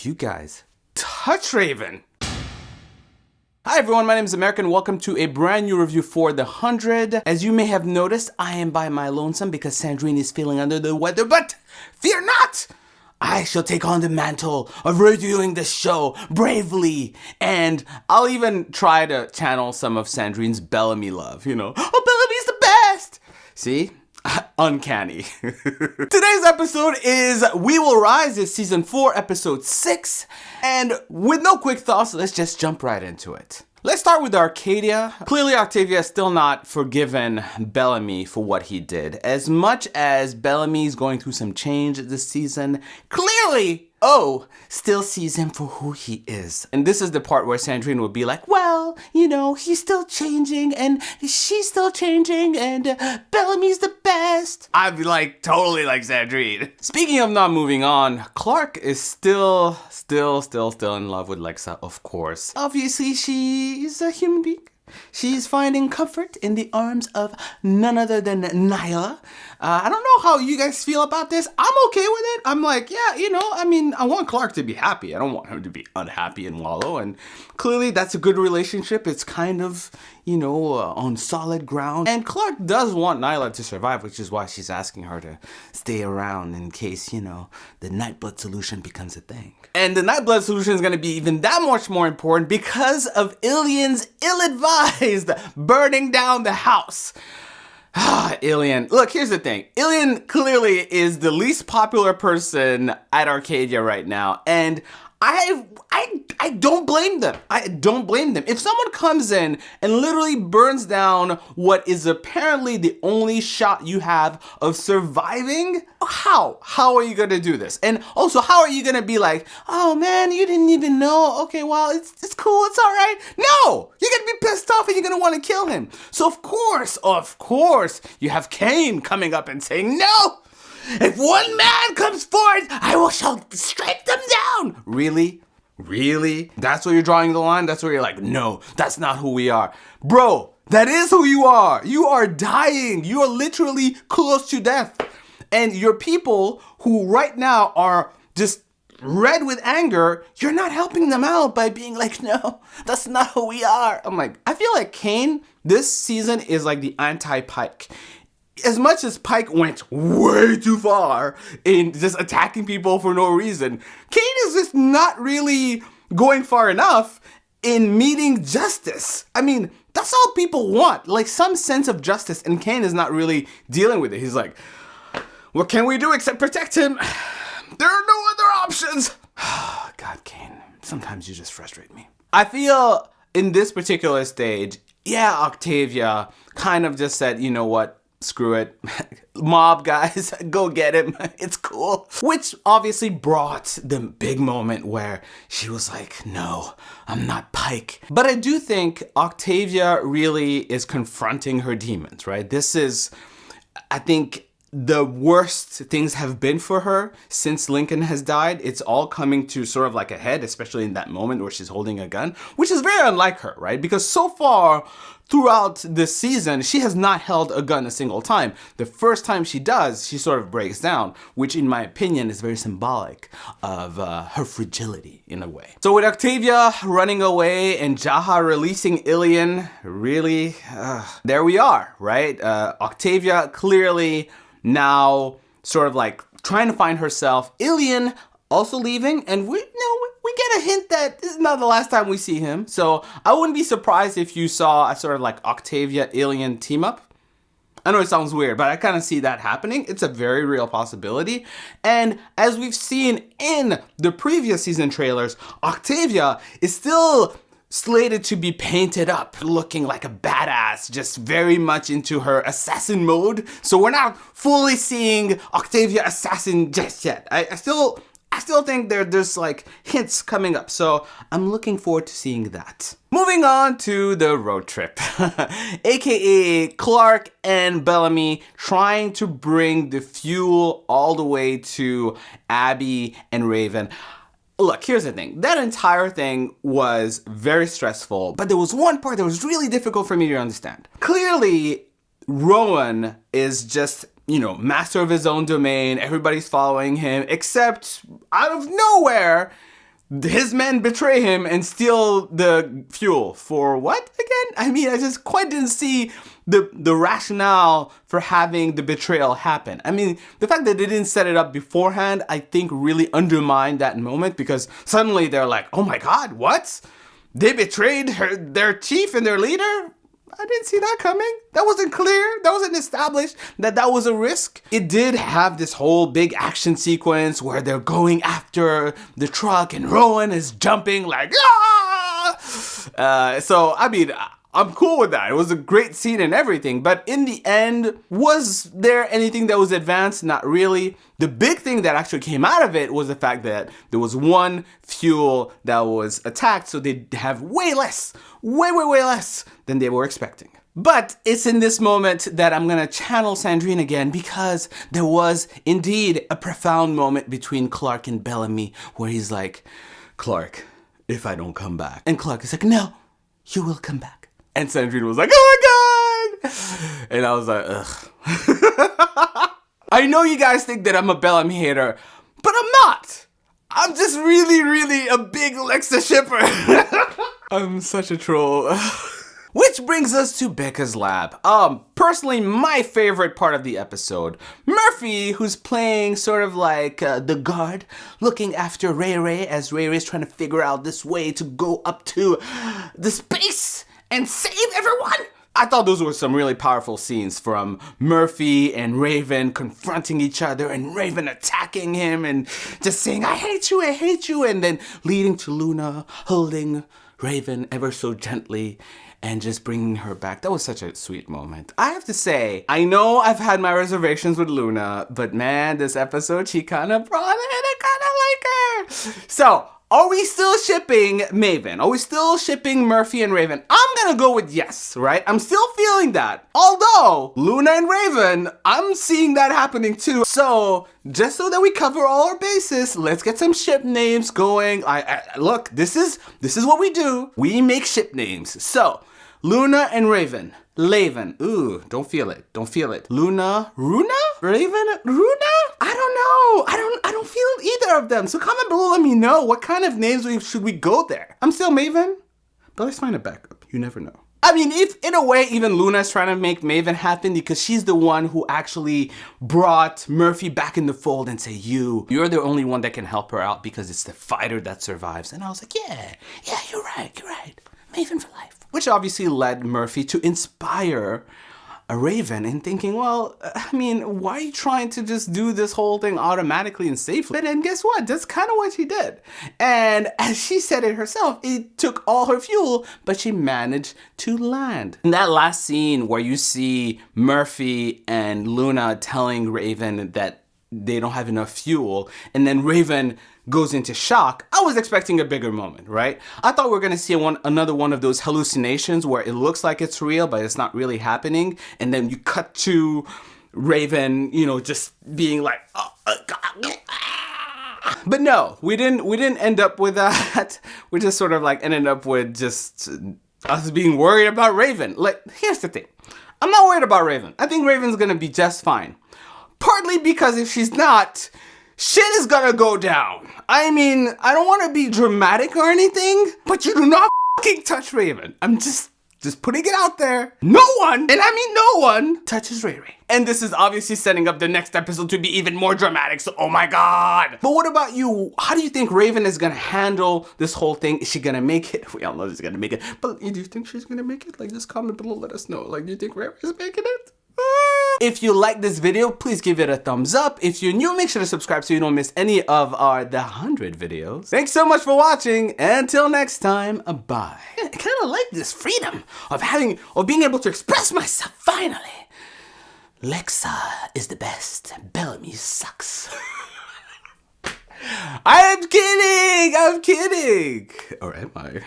you guys touch Raven? Hi everyone, my name is Americ and welcome to a brand new review for The 100. As you may have noticed, I am by my lonesome because Sandrine is feeling under the weather, but fear not! I shall take on the mantle of reviewing this show bravely, and I'll even try to channel some of Sandrine's Bellamy love, you know. Oh, Bellamy's the best! See? Uncanny. Today's episode is We Will Rise. It's season 4, episode 6. And with no quick thoughts, let's just jump right into it. Let's start with Arcadia. Clearly, Octavia has still not forgiven Bellamy for what he did. As much as Bellamy is going through some change this season, clearly, still sees him for who he is. And this is the part where Sandrine will be like, well, you know, he's still changing and she's still changing and Bellamy's the best. I'd be like, totally like Sandrine. Speaking of not moving on, Clark is still in love with Lexa, of course. Obviously, she's a human being. She's finding comfort in the arms of none other than Nyla. I don't know how you guys feel about this. I'm okay with it. I'm like, yeah, you know, I mean, I want Clark to be happy. I don't want him to be unhappy and wallow. And clearly that's a good relationship. It's kind of, you know, on solid ground. And Clark does want Nyla to survive, which is why she's asking her to stay around in case, you know, the Nightblood solution becomes a thing. And the Nightblood solution is going to be even that much more important because of Ilian's ill-advised burning down the house. Ilian. Look, here's the thing. Ilian clearly is the least popular person at Arcadia right now. And I don't blame them. I don't blame them. If someone comes in and literally burns down what is apparently the only shot you have of surviving, how are you gonna do this? And also, how are you gonna be like, oh man, you didn't even know. Okay, well, it's cool, it's all right. No, you're gonna be pissed off and you're gonna want to kill him. So of course, you have Cain coming up and saying, no. If one man comes forward, I shall strike them down. Really? Really? That's where you're drawing the line? That's where you're like, no, that's not who we are. Bro, that is who you are. You are dying. You are literally close to death. And your people who right now are just red with anger, you're not helping them out by being like, no, that's not who we are. I'm like, I feel like Cain this season is like the anti-Pike. As much as Pike went way too far in just attacking people for no reason, Cain is just not really going far enough in meeting justice. I mean, that's all people want, like some sense of justice, and Cain is not really dealing with it. He's like, what can we do except protect him? There are no other options. God, Cain, sometimes you just frustrate me. I feel in this particular stage, yeah, Octavia kind of just said, you know what? Screw it. Mob guys, go get him. It's cool. Which obviously brought the big moment where she was like, no, I'm not Pike. But I do think Octavia really is confronting her demons, right? This is, I think, the worst things have been for her since Lincoln has died. It's all coming to sort of like a head, especially in that moment where she's holding a gun, which is very unlike her, right? Because so far throughout this season, she has not held a gun a single time. The first time she does, she sort of breaks down, which in my opinion is very symbolic of her fragility in a way. So with Octavia running away and Jaha releasing Ilian, really, there we are, right? Octavia clearly now sort of like trying to find herself. Ilian also leaving, and we get a hint that this is not the last time we see him. So I wouldn't be surprised if you saw a sort of like Octavia Ilian team up. I know it sounds weird, but I kind of see that happening. It's a very real possibility. And as we've seen in the previous season trailers, Octavia is still slated to be painted up, looking like a badass, just very much into her assassin mode. So we're not fully seeing Octavia assassin just yet. I still think there's like hints coming up. So I'm looking forward to seeing that. Moving on to the road trip, aka Clark and Bellamy trying to bring the fuel all the way to Abby and Raven. Look, here's the thing. That entire thing was very stressful, but there was one part that was really difficult for me to understand. Clearly, Rowan is just, you know, master of his own domain. Everybody's following him, except out of nowhere, his men betray him and steal the fuel. For what again? I mean, I just quite didn't see the rationale for having the betrayal happen. I mean, the fact that they didn't set it up beforehand, I think really undermined that moment, because suddenly they're like, oh my God, what? They betrayed their chief and their leader? I didn't see that coming. That wasn't clear. That wasn't established that that was a risk. It did have this whole big action sequence where they're going after the truck and Rowan is jumping like, ah! So, I mean, I'm cool with that. It was a great scene and everything. But in the end, was there anything that was advanced? Not really. The big thing that actually came out of it was the fact that there was one fuel that was attacked, so they'd have way less, way less than they were expecting. But it's in this moment that I'm gonna channel Sandrine again, because there was indeed a profound moment between Clark and Bellamy where he's like, Clark, if I don't come back. And Clark is like, no, you will come back. And Sandrine was like, oh my God! And I was like, ugh. I know you guys think that I'm a Bellamy hater, but I'm not. I'm just really a big Lexa shipper. I'm such a troll. Which brings us to Beccas Lab. Personally, my favorite part of the episode. Murphy, who's playing sort of like the guard, looking after Ray Ray as Ray Ray's trying to figure out this way to go up to the space and save everyone. I thought those were some really powerful scenes, from Murphy and Raven confronting each other and Raven attacking him and just saying, I hate you, and then leading to Luna holding Raven ever so gently and just bringing her back. That was such a sweet moment. I have to say, I know I've had my reservations with Luna, but man, this episode, she kind of brought it. I kind of like her. So, are we still shipping Maven? Are we still shipping Murphy and Raven? I'm gonna go with yes, right? I'm still feeling that. Although, Luna and Raven, I'm seeing that happening too. So, just so that we cover all our bases, let's get some ship names going. Look, this is what we do. We make ship names. So, Luna and Raven. Laven. Ooh, don't feel it. Luna, Runa? Raven, Runa? I don't know. I don't feel either of them. So comment below, let me know what kind of names should we go there. I'm still Maven, but let's find a backup. You never know. I mean, if in a way even Luna's trying to make Maven happen, because she's the one who actually brought Murphy back in the fold and say, you're the only one that can help her out because it's the fighter that survives. And I was like, yeah, you're right. Maven for life. Which obviously led Murphy to inspire a Raven in thinking, well, I mean, why are you trying to just do this whole thing automatically and safely? And guess what? That's kind of what she did. And as she said it herself, it took all her fuel, but she managed to land. In that last scene where you see Murphy and Luna telling Raven that they don't have enough fuel, and then Raven goes into shock, I was expecting a bigger moment, right? I thought we were gonna see another one of those hallucinations where it looks like it's real, but it's not really happening. And then you cut to Raven, just being like, but no, we didn't end up with that. We just sort of like ended up with just us being worried about Raven. Like, here's the thing. I'm not worried about Raven. I think Raven's gonna be just fine. Partly because if she's not, shit is gonna go down. I mean, I don't want to be dramatic or anything, but you do not fucking touch Raven. I'm just putting it out there. No one, and I mean no one, touches Ray Ray. And this is obviously setting up the next episode to be even more dramatic, so oh my God. But what about you? How do you think Raven is gonna handle this whole thing? Is she gonna make it? We all know she's gonna make it. But do you think she's gonna make it? Like, just comment below, let us know. Like, do you think Ray Ray is making it? If you like this video, please give it a thumbs up. If you're new, make sure to subscribe so you don't miss any of the 100 videos. Thanks so much for watching. Until next time, bye. I kind of like this freedom of being able to express myself finally. Lexa is the best. Bellamy sucks. I'm kidding. Or am I?